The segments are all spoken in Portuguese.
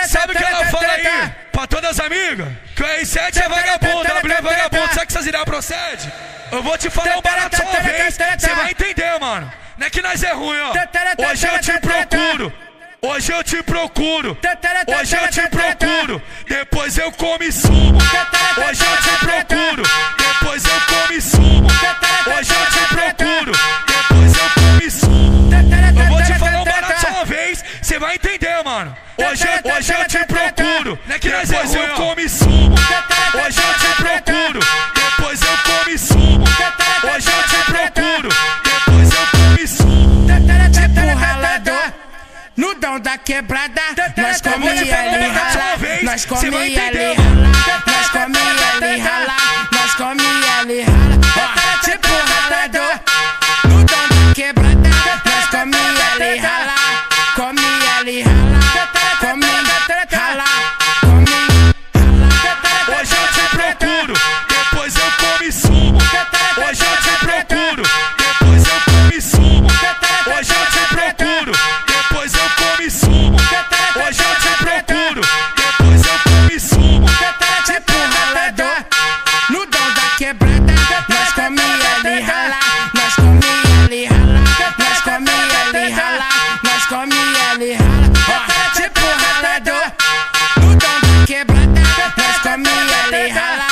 Sabe o que ela fala aí pra todas as amigas? Que o R7 é vagabundo, ela é vagabundo, sabe que essas ideias procedem? Eu vou te falar um barato só uma vez, você vai entender, mano. Não é que nós é ruim, ó. Hoje eu te procuro, hoje eu te procuro, hoje eu te procuro, depois eu como e sumo. Hoje eu te procuro, depois eu como e sumo. Hoje eu te procuro, depois eu como e sumo. Eu vou te falar um barato só uma vez, você vai entender, mano. Hoje eu te procuro, não é que nós é ruim, eu como e sumo. Hoje eu te procuro, depois eu como e sumo. Hoje eu te procuro, depois eu como e sumo. Tipo ralador, no dom da quebrada, nós come ali rala, nós come ali rala, nós come ali rala, nós come ali rala. Tipo ralador, no dom da quebrada, nós come ali rala, come ali rala, come rala, come rala. Hoje eu te procuro, depois eu como e sumo. Hoje eu te procuro, depois eu como e sumo. Hoje eu te procuro, depois eu como e sumo. Hoje eu te procuro, depois eu como e sumo. Tipo ralador, no dom da quebrada, nós come ali rala, nós come ali rala, nós come ali rala, nós come ali rala. Tipo ralador, no dom da quebrada, nós come ali rala,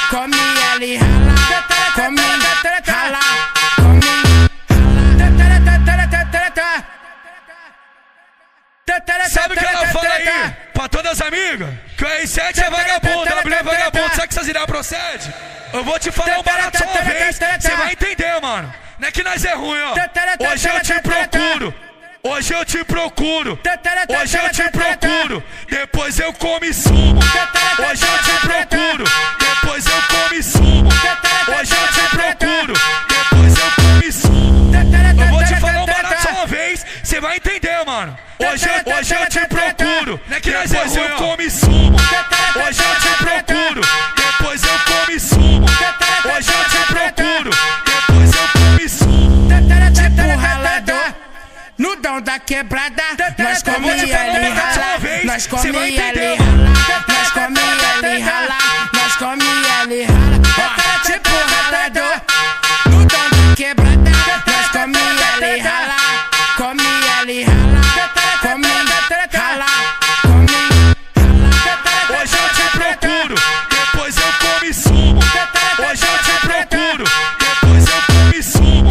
come ali rala, come rala, come rala. Sabe o que ela fala aí pra todas as amigas? Que o R7 é vagabundo, ela é vagabundo, sabe que essas ideias procedem? Eu vou te falar um barato só uma vez, você vai entender, mano. Não é que nós é ruim, ó. Hoje eu te procuro, hoje eu te procuro, hoje eu te procuro, depois eu como e sumo. Hoje eu te procuro, depois eu como e sumo. Hoje eu te procuro, depois eu como e sumo. Eu vou te falar um barato só uma vez, você vai entender, mano. Hoje eu te procuro, não é que nós é ruim, eu como e sumo. Hoje eu te procuro, depois eu como e sumo. Hoje eu te procuro, depois eu como e sumo. Tipo ralador, no dom da quebrada, nós come ali rala, nós come ali rala, nós come ali rala, nós come ali rala. Tipo ralador, no dom da quebrada, nós come ali rala, come ali rala, come rala, come rala. Hoje eu te procuro, depois eu como e sumo. Hoje eu te procuro, depois eu como e sumo.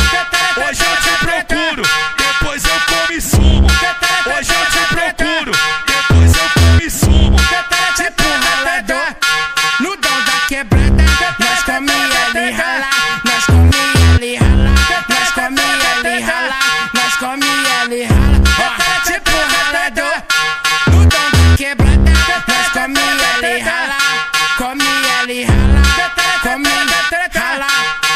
Hoje eu te procuro, depois eu como e sumo. Hoje eu te procuro, depois eu como e sumo. Tipo ralador, no dom da quebrada, nós come ali rala, nós come ali rala, nós come ali rala, nós come ali rala. Tipo ralador, no dom da quebrada, nós come ali rala, come ali rala, come rala.